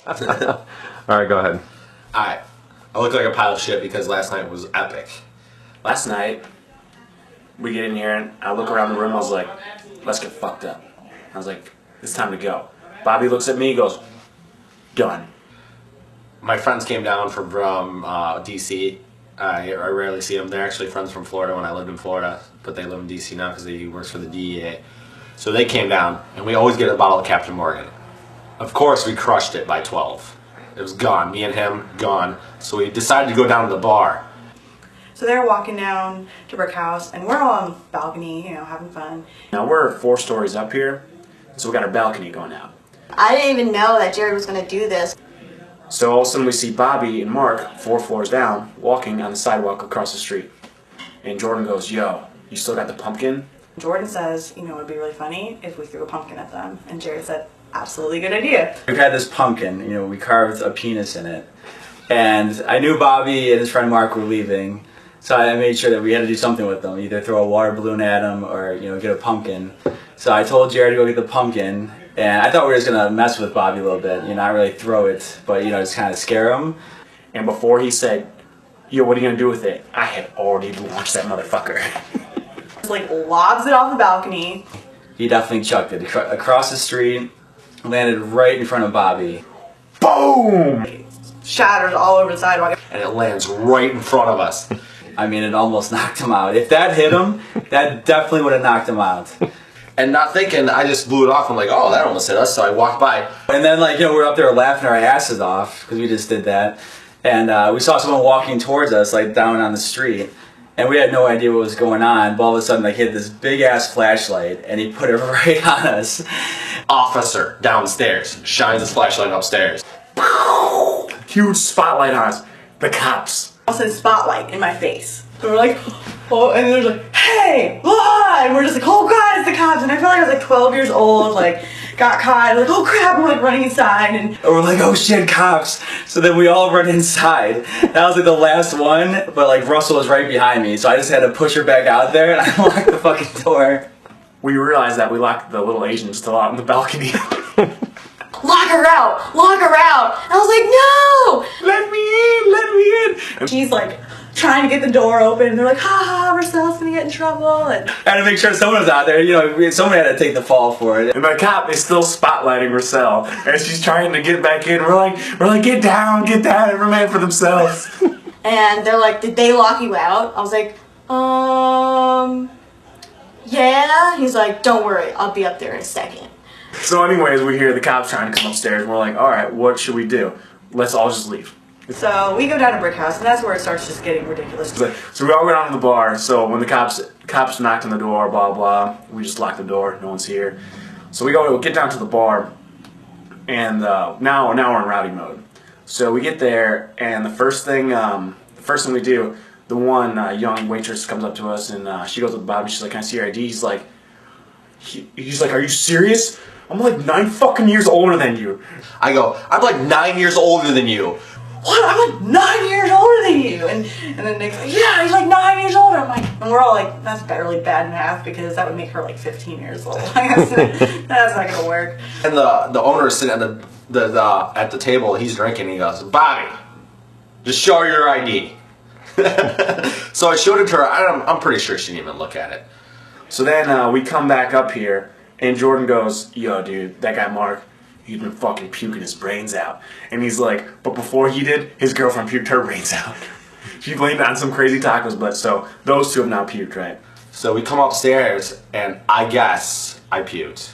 All right, go ahead. Alright. I look like a pile of shit because last night was epic. Last night, we get in here and I look around the room. I was like, let's get fucked up. I was like, it's time to go. Bobby looks at me, goes, done. My friends came down from DC. I rarely see them. They're actually friends from Florida when I lived in Florida, but they live in DC now because he works for the DEA. So they came down, and we always get a bottle of Captain Morgan. Of course, we crushed it by 12. It was gone. Me and him, gone. So we decided to go down to the bar. So they're walking down to Brick House, and we're all on the balcony, having fun. Now we're 4 stories up here, so we got our balcony going out. I didn't even know that Jared was going to do this. So all of a sudden we see Bobby and Mark, 4 floors down, walking on the sidewalk across the street. And Jordan goes, yo, you still got the pumpkin? Jordan says, it'd be really funny if we threw a pumpkin at them. And Jared said, absolutely good idea. We've had this pumpkin, we carved a penis in it. And I knew Bobby and his friend Mark were leaving, so I made sure that we had to do something with them. Either throw a water balloon at them or, get a pumpkin. So I told Jared to go get the pumpkin. And I thought we were just going to mess with Bobby a little bit, not really throw it, but, just kind of scare him. And before he said, yo, what are you going to do with it? I had already launched that motherfucker. Just lobs it off the balcony. He definitely chucked it across the street, landed right in front of Bobby. Boom! Shatters all over the sidewalk. And it lands right in front of us. I mean, it almost knocked him out. If that hit him, that definitely would have knocked him out. And not thinking, I just blew it off. I'm like, oh, that almost hit us. So I walked by. And then, we're up there laughing our asses off because we just did that. And we saw someone walking towards us, down on the street. And we had no idea what was going on. But all of a sudden, he had this big-ass flashlight, and he put it right on us. Officer downstairs shines his flashlight upstairs. Huge spotlight on us. The cops. Also, spotlight in my face. So we're like, oh, and they're like, hey, ah! And we're just like, oh god, it's the cops. And I feel like I was 12 years old, got caught. Like, oh crap, and we're running inside. And we're like, oh shit, cops. So then we all run inside. That was the last one, but Russell was right behind me. So I just had to push her back out there and I locked the fucking door. We realized that we locked the little Asian still out on the balcony. Lock her out! Lock her out! And I was like, no! Let me in! Let me in! and she's trying to get the door open. And they're like, ha ha, Marcel's gonna get in trouble. And I had to make sure someone was out there. Someone had to take the fall for it. And the cop is still spotlighting Marcel as she's trying to get back in. We're like, get down, every man for themselves. And they're like, did they lock you out? I was like, yeah. He's like, don't worry, I'll be up there in a second. So anyways, we hear the cops trying to come upstairs. And we're like, all right, what should we do? Let's all just leave. so we go down to Brick House, and that's where it starts just getting ridiculous. So we all go down to the bar. So when the cops knocked on the door, blah blah, we just lock the door. No one's here. So we get down to the bar, and now we're in rowdy mode. So we get there, and the first thing we do, the one young waitress comes up to us, and she goes with Bobby. She's like, "Can I see your ID?" He's like, "Are you serious? I'm 9 fucking years older than you." I go, I'm 9 years older than you. What? I'm 9 years older than you. And then Nick's like, yeah, he's 9 years older. I'm and we're all that's barely bad math because that would make her 15 years old. That's not gonna work. And the owner is sitting at the table. He's drinking. He goes, Bobby, just show her your ID. So I showed it to her. I'm pretty sure she didn't even look at it. So then we come back up here, and Jordan goes, yo, dude, that guy Mark, he's been fucking puking his brains out. And he's like, but before he did, his girlfriend puked her brains out. She blamed it on some crazy tacos, but so those two have now puked, right? So we come upstairs, and I guess I puked.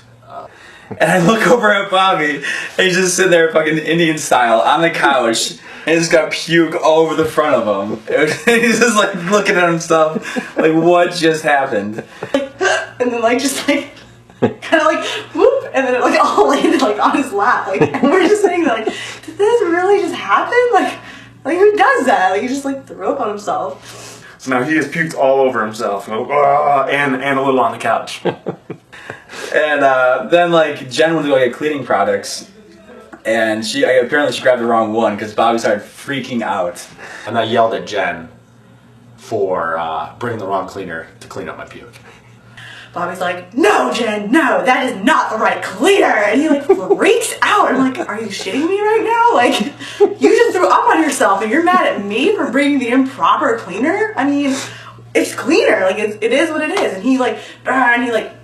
And I look over at Bobby, and he's just sitting there fucking Indian style on the couch, and he's got puke all over the front of him. He's just looking at himself, what just happened? And then just kind of whoop, and then it all landed on his lap. And we're just sitting there did this really just happen? Who does that? He just threw up on himself. So now he has puked all over himself, and a little on the couch. And then Jen went to go get cleaning products, and apparently she grabbed the wrong one because Bobby started freaking out. And I yelled at Jen for bringing the wrong cleaner to clean up my puke. Bobby's like, no, Jen, no, that is not the right cleaner. And he like freaks out. I'm like, are you shitting me right now? Like, you just threw up on yourself and you're mad at me for bringing the improper cleaner? I mean, it's cleaner. Like, it is what it is. And he like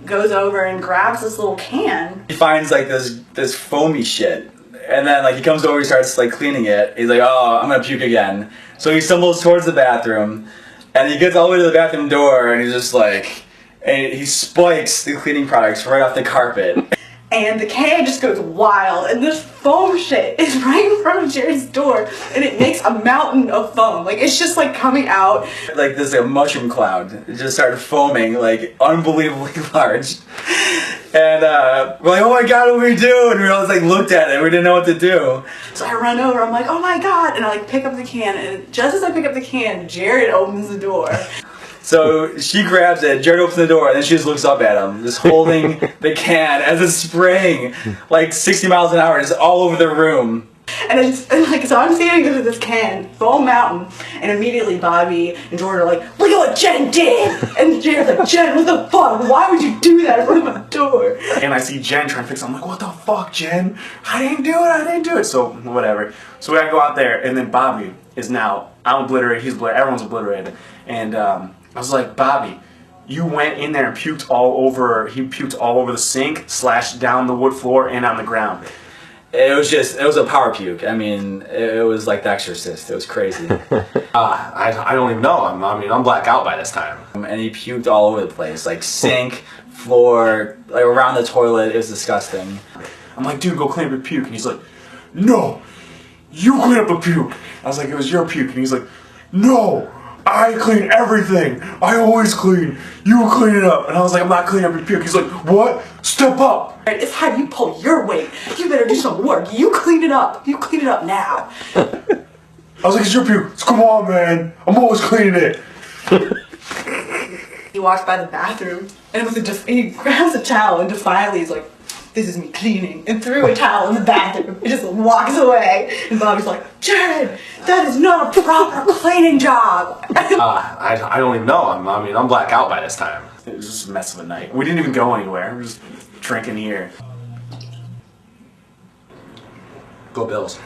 goes over and grabs this little can. He finds like this foamy shit, and then like he comes over, he starts like cleaning it. He's like, oh, I'm gonna puke again. So he stumbles towards the bathroom, and he gets all the way to the bathroom door, and he's just like, and he spikes the cleaning products right off the carpet. And the can just goes wild, and this foam shit is right in front of Jared's door, and it makes a mountain of foam. Like, it's just like coming out. Like this like, mushroom cloud. It just started foaming like unbelievably large. And we're like, oh my god, what do we do? And we all just like looked at it. We didn't know what to do. So I run over, I'm like, oh my god, and I like pick up the can, and just as I pick up the can, Jared opens the door. So she grabs it, Jared opens the door, and then she just looks up at him, just holding the can as it's spraying like 60 miles an hour, just all over the room. And so I'm standing under this can, foam mountain, and immediately Bobby and Jordan are like, look at what Jen did! And Jared's like, Jen, what the fuck? Why would you do that in front of my door? And I see Jen trying to fix it. I'm like, what the fuck, Jen? I didn't do it. So, whatever. So we gotta go out there, and then Bobby is now, I'm obliterated, he's obliterated, everyone's obliterated. And I was like, Bobby, you went in there and he puked all over the sink / down the wood floor and on the ground. It was a power puke. I mean, it was like The Exorcist. It was crazy. I don't even know. I'm blacked out by this time. And he puked all over the place, like sink, floor, like around the toilet. It was disgusting. I'm like, dude, go clean up your puke. And he's like, no, you clean up the puke. I was like, it was your puke. And he's like, no, I clean everything. I always clean. You clean it up. And I was like, I'm not cleaning up your puke. He's like, what? Step up. It's time you pull your weight. You better do some work. You clean it up. You clean it up now. I was like, it's your puke. Come on, man. I'm always cleaning it. He walks by the bathroom, and he grabs a towel and defiantly is like, this is me cleaning, and threw a towel in the bathroom. He just walks away, and Bobby's like, Jared, that is not a proper cleaning job. I don't even know. I'm blacked out by this time. It was just a mess of a night. We didn't even go anywhere. We were just drinking here. Go Bills.